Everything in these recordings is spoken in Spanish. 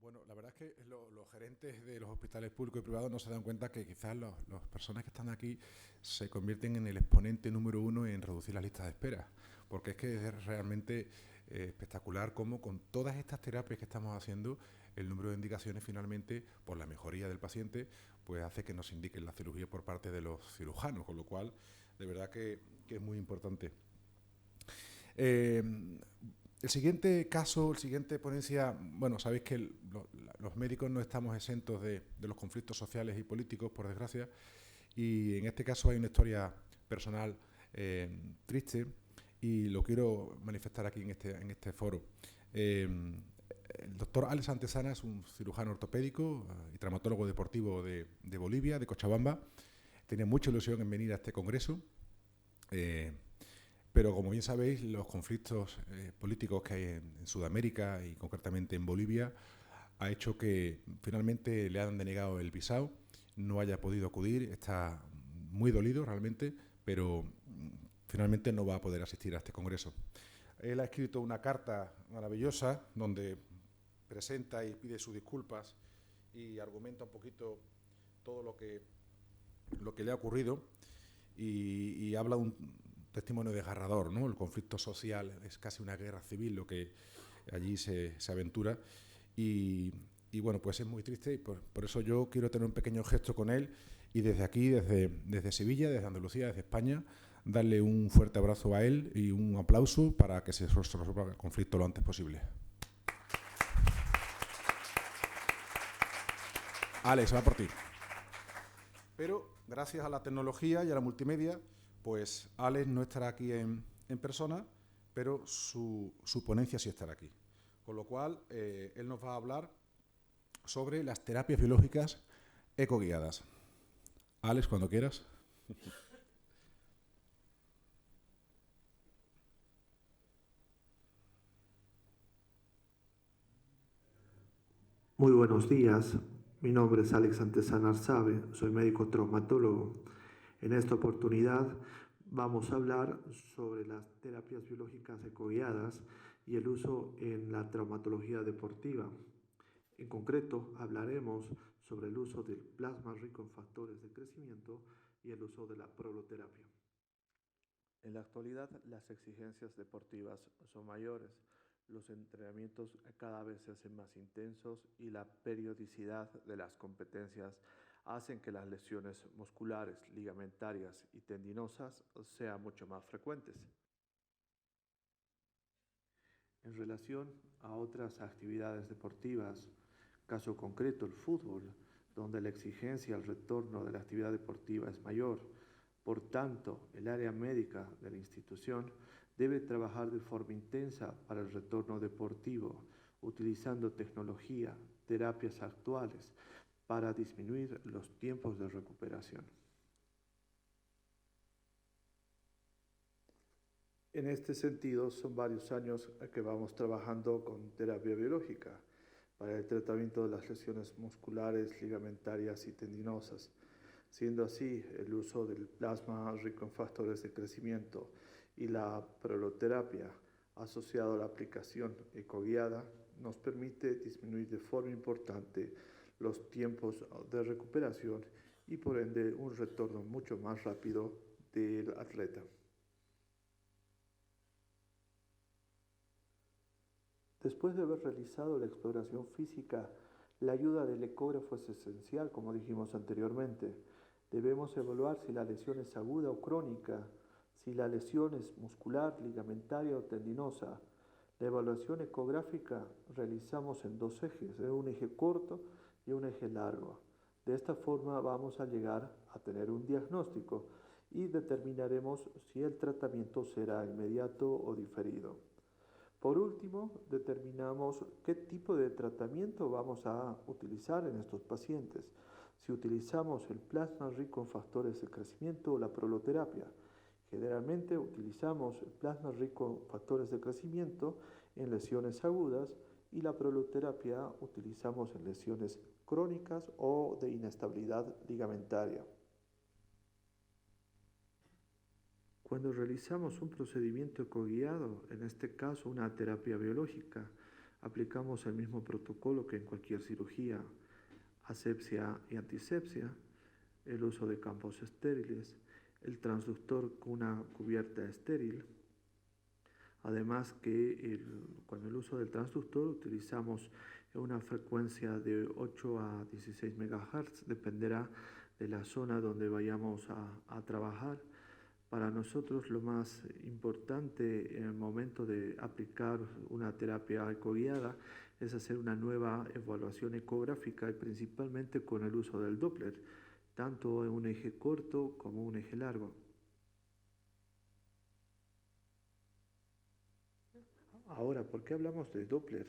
Bueno, la verdad es que los gerentes de los hospitales públicos y privados no se dan cuenta que quizás las personas que están aquí se convierten en el exponente número uno en reducir las listas de espera, porque es que es realmente espectacular cómo con todas estas terapias que estamos haciendo, el número de indicaciones finalmente, por la mejoría del paciente, pues hace que nos indiquen la cirugía por parte de los cirujanos, con lo cual, de verdad que es muy importante. Eh, el siguiente caso, el siguiente ponencia, bueno, sabéis que los médicos no estamos exentos de los conflictos sociales y políticos, por desgracia, y en este caso hay una historia personal triste y lo quiero manifestar aquí en este foro. El doctor Alex Antesana es un cirujano ortopédico y traumatólogo deportivo de Bolivia, de Cochabamba. Tenía mucha ilusión en venir a este congreso. Pero como bien sabéis, los conflictos políticos que hay en Sudamérica y concretamente en Bolivia ha hecho que finalmente le han denegado el visado, no haya podido acudir, está muy dolido realmente, pero finalmente no va a poder asistir a este congreso. Él ha escrito una carta maravillosa donde presenta y pide sus disculpas y argumenta un poquito todo lo que le ha ocurrido y habla un testimonio desgarrador, ¿no? El conflicto social es casi una guerra civil lo que allí se aventura y bueno, pues es muy triste y por eso yo quiero tener un pequeño gesto con él y desde aquí, desde Sevilla, desde Andalucía, desde España, darle un fuerte abrazo a él y un aplauso para que se resuelva el conflicto lo antes posible. Alex, va por ti. Pero gracias a la tecnología y a la multimedia, pues Alex no estará aquí en persona, pero su ponencia sí estará aquí. Con lo cual, él nos va a hablar sobre las terapias biológicas ecoguiadas. Alex, cuando quieras. Muy buenos días, mi nombre es Alex Antesana Arzabe, soy médico traumatólogo. En esta oportunidad vamos a hablar sobre las terapias biológicas ecoguiadas y el uso en la traumatología deportiva. En concreto, hablaremos sobre el uso del plasma rico en factores de crecimiento y el uso de la proloterapia. En la actualidad, las exigencias deportivas son mayores, los entrenamientos cada vez se hacen más intensos y la periodicidad de las competencias hacen que las lesiones musculares, ligamentarias y tendinosas sean mucho más frecuentes. En relación a otras actividades deportivas, caso concreto el fútbol, donde la exigencia al retorno de la actividad deportiva es mayor. Por tanto, el área médica de la institución debe trabajar de forma intensa para el retorno deportivo, utilizando tecnología, terapias actuales, para disminuir los tiempos de recuperación. En este sentido, son varios años que vamos trabajando con terapia biológica para el tratamiento de las lesiones musculares, ligamentarias y tendinosas. Siendo así, el uso del plasma rico en factores de crecimiento y la proloterapia asociado a la aplicación ecoguiada nos permite disminuir de forma importante los tiempos de recuperación y por ende un retorno mucho más rápido del atleta. Después de haber realizado la exploración física, la ayuda del ecógrafo es esencial, como dijimos anteriormente. Debemos evaluar si la lesión es aguda o crónica, si la lesión es muscular, ligamentaria o tendinosa. La evaluación ecográfica realizamos en dos ejes, un eje corto y un eje largo. De esta forma vamos a llegar a tener un diagnóstico y determinaremos si el tratamiento será inmediato o diferido. Por último, determinamos qué tipo de tratamiento vamos a utilizar en estos pacientes. Si utilizamos el plasma rico en factores de crecimiento o la proloterapia. Generalmente utilizamos el plasma rico en factores de crecimiento en lesiones agudas y la proloterapia utilizamos en lesiones crónicas o de inestabilidad ligamentaria. Cuando realizamos un procedimiento ecoguiado, en este caso una terapia biológica, Aplicamos el mismo protocolo que en cualquier cirugía, asepsia y antisepsia, el uso de campos estériles, el transductor con una cubierta estéril. Además que cuando el uso del transductor utilizamos una frecuencia de 8 a 16 MHz, dependerá de la zona donde vayamos a trabajar. Para nosotros lo más importante en el momento de aplicar una terapia ecoguiada es hacer una nueva evaluación ecográfica y principalmente con el uso del Doppler, tanto en un eje corto como un eje largo. Ahora, ¿por qué hablamos de Doppler?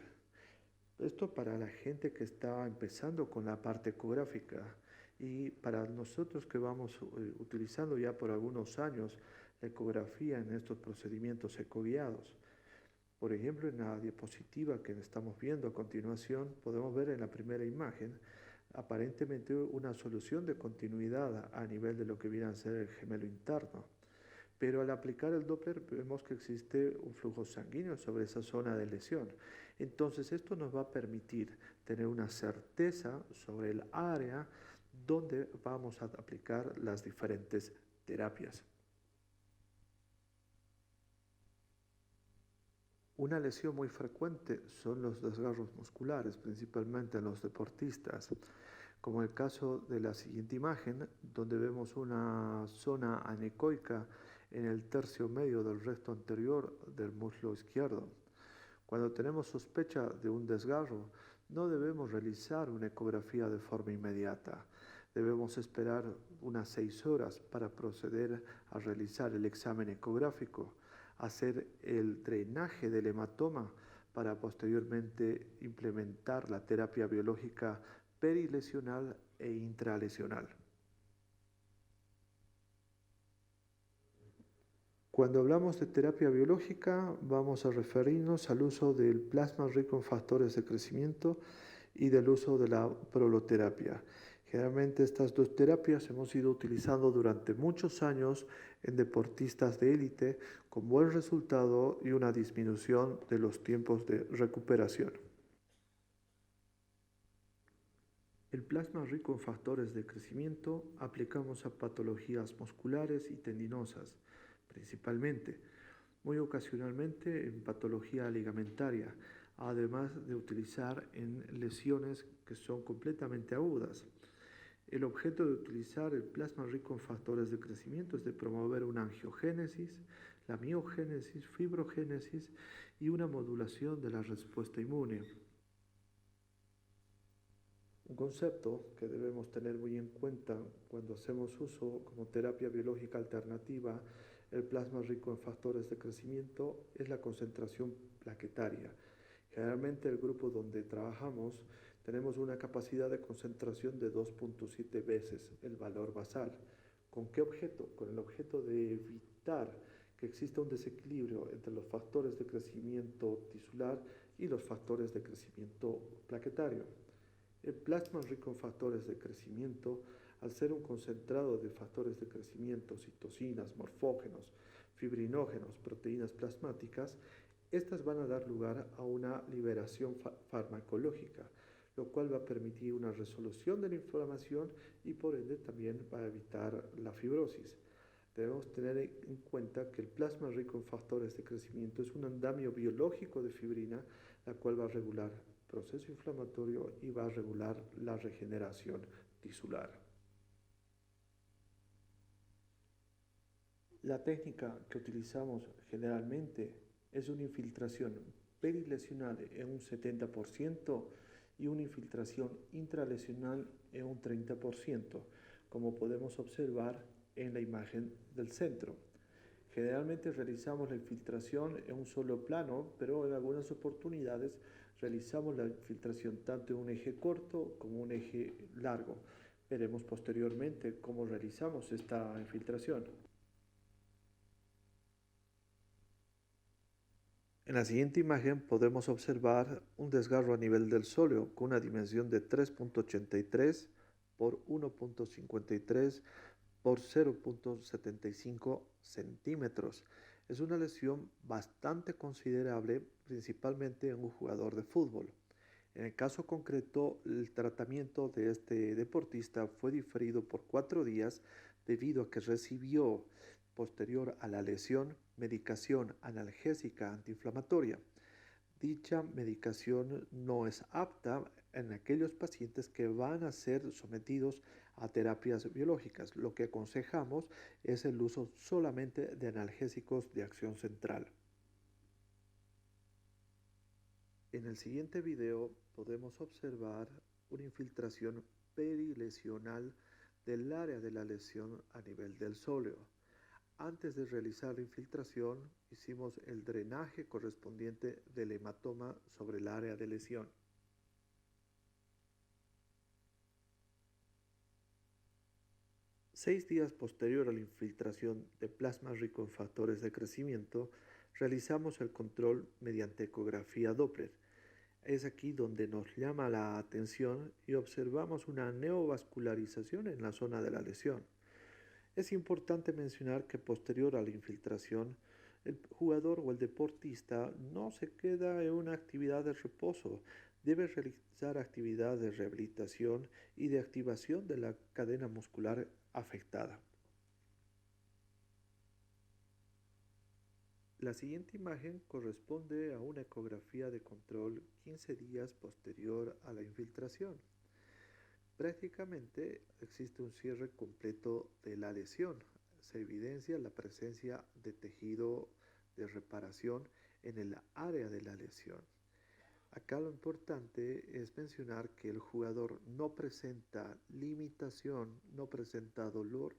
Esto para la gente que está empezando con la parte ecográfica y para nosotros que vamos utilizando ya por algunos años la ecografía en estos procedimientos ecoguiados. Por ejemplo, en la diapositiva que estamos viendo a continuación, podemos ver en la primera imagen aparentemente una solución de continuidad a nivel de lo que viene a ser el gemelo interno. Pero al aplicar el Doppler vemos que existe un flujo sanguíneo sobre esa zona de lesión. Entonces esto nos va a permitir tener una certeza sobre el área donde vamos a aplicar las diferentes terapias. Una lesión muy frecuente son los desgarros musculares, principalmente en los deportistas, como el caso de la siguiente imagen, donde vemos una zona anecoica en el tercio medio del resto anterior del muslo izquierdo. Cuando tenemos sospecha de un desgarro, no debemos realizar una ecografía de forma inmediata. Debemos esperar unas 6 horas para proceder a realizar el examen ecográfico, hacer el drenaje del hematoma para posteriormente implementar la terapia biológica perilesional e intralesional. Cuando hablamos de terapia biológica, vamos a referirnos al uso del plasma rico en factores de crecimiento y del uso de la proloterapia. Generalmente estas dos terapias hemos ido utilizando durante muchos años en deportistas de élite con buen resultado y una disminución de los tiempos de recuperación. El plasma rico en factores de crecimiento aplicamos a patologías musculares y tendinosas, principalmente, muy ocasionalmente en patología ligamentaria, además de utilizar en lesiones que son completamente agudas. El objeto de utilizar el plasma rico en factores de crecimiento es de promover una angiogénesis, la miogénesis, fibrogénesis y una modulación de la respuesta inmune. Un concepto que debemos tener muy en cuenta cuando hacemos uso como terapia biológica alternativa el plasma rico en factores de crecimiento es la concentración plaquetaria. Generalmente el grupo donde trabajamos tenemos una capacidad de concentración de 2.7 veces el valor basal. ¿Con qué objeto? Con el objeto de evitar que exista un desequilibrio entre los factores de crecimiento tisular y los factores de crecimiento plaquetario. El plasma rico en factores de crecimiento, al ser un concentrado de factores de crecimiento, citocinas, morfógenos, fibrinógenos, proteínas plasmáticas, estas van a dar lugar a una liberación farmacológica, lo cual va a permitir una resolución de la inflamación y por ende también va a evitar la fibrosis. Debemos tener en cuenta que el plasma rico en factores de crecimiento es un andamio biológico de fibrina, la cual va a regular el proceso inflamatorio y va a regular la regeneración tisular. La técnica que utilizamos generalmente es una infiltración perilesional en un 70% y una infiltración intralesional en un 30%, como podemos observar en la imagen del centro. Generalmente realizamos la infiltración en un solo plano, pero en algunas oportunidades realizamos la infiltración tanto en un eje corto como un eje largo. Veremos posteriormente cómo realizamos esta infiltración. En la siguiente imagen podemos observar un desgarro a nivel del sóleo con una dimensión de 3.83 por 1.53 por 0.75 centímetros. Es una lesión bastante considerable, principalmente en un jugador de fútbol. En el caso concreto, el tratamiento de este deportista fue diferido por 4 días debido a que recibió, posterior a la lesión, medicación analgésica antiinflamatoria. Dicha medicación no es apta en aquellos pacientes que van a ser sometidos a terapias biológicas. Lo que aconsejamos es el uso solamente de analgésicos de acción central. En el siguiente video podemos observar una infiltración perilesional del área de la lesión a nivel del sóleo. Antes de realizar la infiltración, hicimos el drenaje correspondiente del hematoma sobre el área de lesión. Seis días posterior a la infiltración de plasma rico en factores de crecimiento, realizamos el control mediante ecografía Doppler. Es aquí donde nos llama la atención y observamos una neovascularización en la zona de la lesión. Es importante mencionar que posterior a la infiltración, el jugador o el deportista no se queda en una actividad de reposo, debe realizar actividad de rehabilitación y de activación de la cadena muscular afectada. La siguiente imagen corresponde a una ecografía de control 15 días posterior a la infiltración. Prácticamente existe un cierre completo de la lesión. Se evidencia la presencia de tejido de reparación en el área de la lesión. Acá lo importante es mencionar que el jugador no presenta limitación, no presenta dolor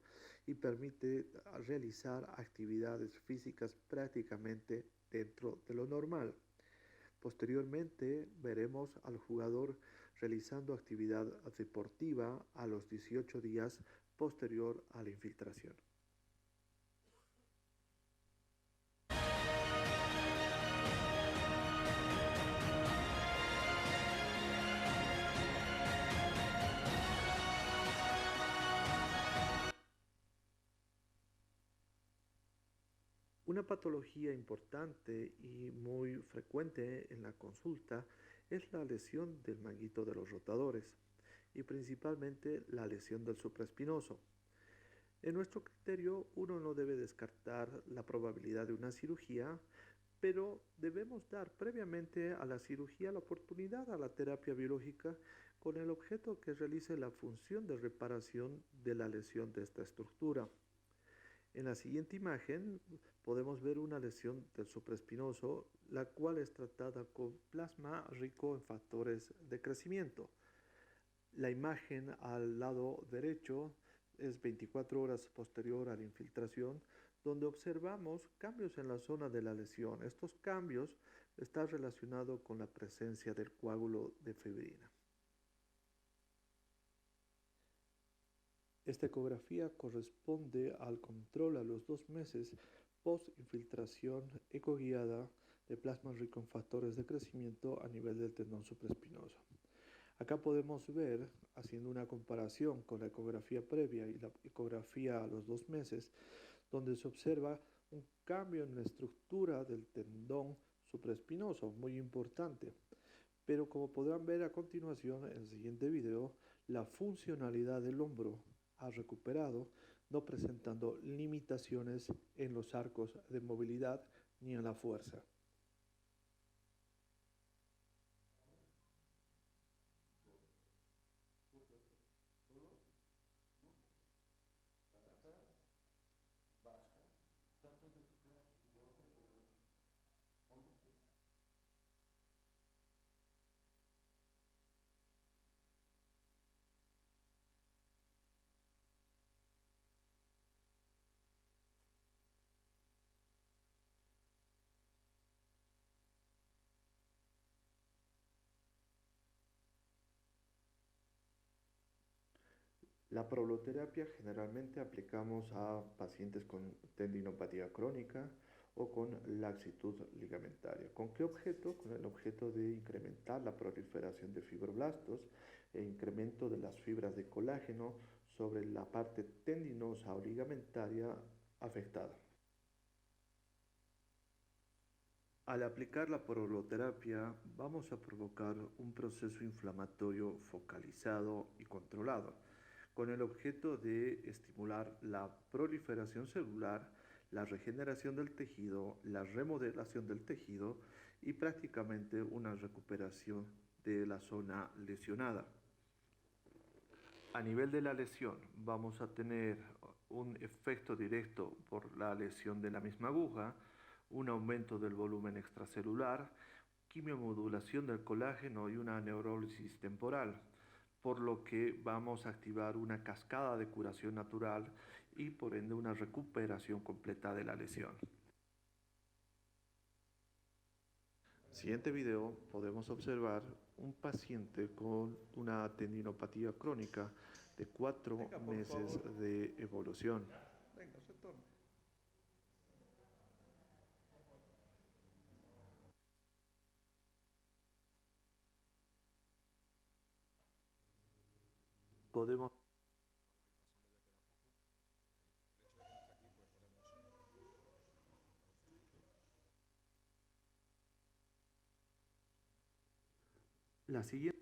y permite realizar actividades físicas prácticamente dentro de lo normal. Posteriormente veremos al jugador realizando actividad deportiva a los 18 días posterior a la infiltración. Una patología importante y muy frecuente en la consulta es la lesión del manguito de los rotadores y principalmente la lesión del supraespinoso. En nuestro criterio, uno no debe descartar la probabilidad de una cirugía, pero debemos dar previamente a la cirugía la oportunidad a la terapia biológica con el objeto que realice la función de reparación de la lesión de esta estructura. En la siguiente imagen podemos ver una lesión del supraespinoso, la cual es tratada con plasma rico en factores de crecimiento. La imagen al lado derecho es 24 horas posterior a la infiltración, donde observamos cambios en la zona de la lesión. Estos cambios están relacionados con la presencia del coágulo de fibrina. Esta ecografía corresponde al control a los 2 meses post-infiltración ecoguiada de plasma rico en factores de crecimiento a nivel del tendón supraespinoso. Acá podemos ver, haciendo una comparación con la ecografía previa y la ecografía a los 2 meses, donde se observa un cambio en la estructura del tendón supraespinoso, muy importante. Pero como podrán ver a continuación en el siguiente video, la funcionalidad del hombro ha recuperado, no presentando limitaciones en los arcos de movilidad ni en la fuerza. La proloterapia generalmente aplicamos a pacientes con tendinopatía crónica o con laxitud ligamentaria. ¿Con qué objeto? Con el objeto de incrementar la proliferación de fibroblastos e incremento de las fibras de colágeno sobre la parte tendinosa o ligamentaria afectada. Al aplicar la proloterapia, vamos a provocar un proceso inflamatorio focalizado y controlado, con el objeto de estimular la proliferación celular, la regeneración del tejido, la remodelación del tejido y prácticamente una recuperación de la zona lesionada. A nivel de la lesión, vamos a tener un efecto directo por la lesión de la misma aguja, un aumento del volumen extracelular, quimiomodulación del colágeno y una neurólisis temporal, por lo que vamos a activar una cascada de curación natural y por ende una recuperación completa de la lesión. Siguiente video podemos observar un paciente con una tendinopatía crónica de 4 meses de evolución. Venga, se torna. Podemos la siguiente.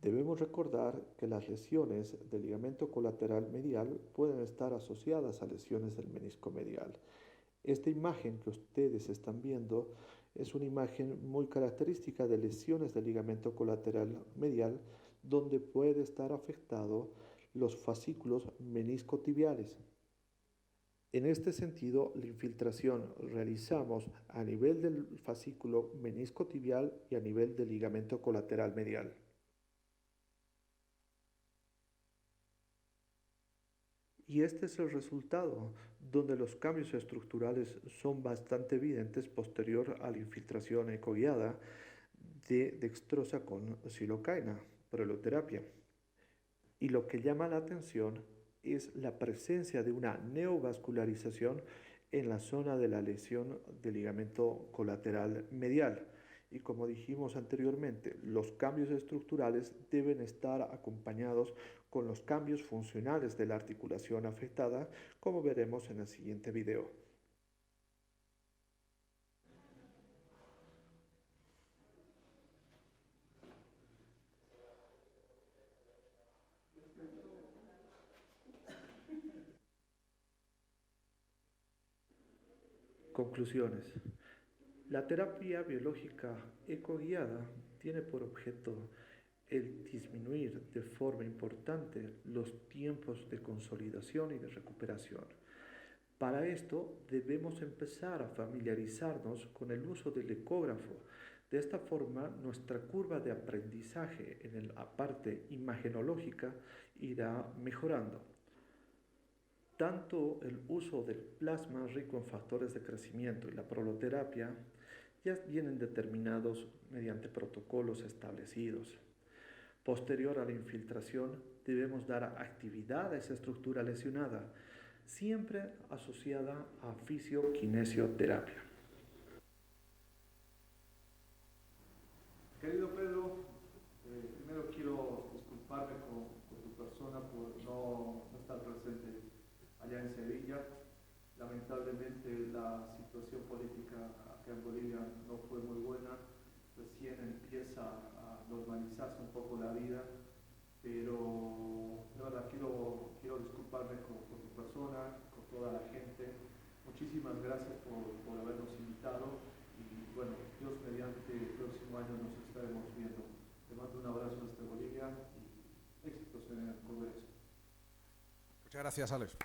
Debemos recordar que las lesiones del ligamento colateral medial pueden estar asociadas a lesiones del menisco medial. Esta imagen que ustedes están viendo es una imagen muy característica de lesiones del ligamento colateral medial, donde puede estar afectado los fascículos meniscotibiales. En este sentido, la infiltración realizamos a nivel del fascículo meniscotibial y a nivel del ligamento colateral medial. Y este es el resultado, donde los cambios estructurales son bastante evidentes posterior a la infiltración ecoguiada de dextrosa con xilocaína, proloterapia. Y lo que llama la atención es la presencia de una neovascularización en la zona de la lesión del ligamento colateral medial. Y como dijimos anteriormente, los cambios estructurales deben estar acompañados con los cambios funcionales de la articulación afectada, como veremos en el siguiente video. Conclusiones. La terapia biológica ecoguiada tiene por objeto el disminuir de forma importante los tiempos de consolidación y de recuperación. Para esto debemos empezar a familiarizarnos con el uso del ecógrafo. De esta forma, nuestra curva de aprendizaje en la parte imagenológica irá mejorando. Tanto el uso del plasma rico en factores de crecimiento y la proloterapia ya vienen determinados mediante protocolos establecidos. Posterior a la infiltración, debemos dar actividad a esa estructura lesionada, siempre asociada a fisioquinesioterapia. Querido Pedro, primero quiero disculparme con tu persona por no estar presente allá en Sevilla. Lamentablemente la situación política acá en Bolivia no fue muy buena, recién empieza a normalizarse un poco la vida, pero de verdad quiero disculparme con tu persona, con toda la gente. Muchísimas gracias por habernos invitado y bueno, Dios mediante el próximo año nos estaremos viendo. Te mando un abrazo desde Bolivia y éxitos en el Congreso. Muchas gracias, Alex.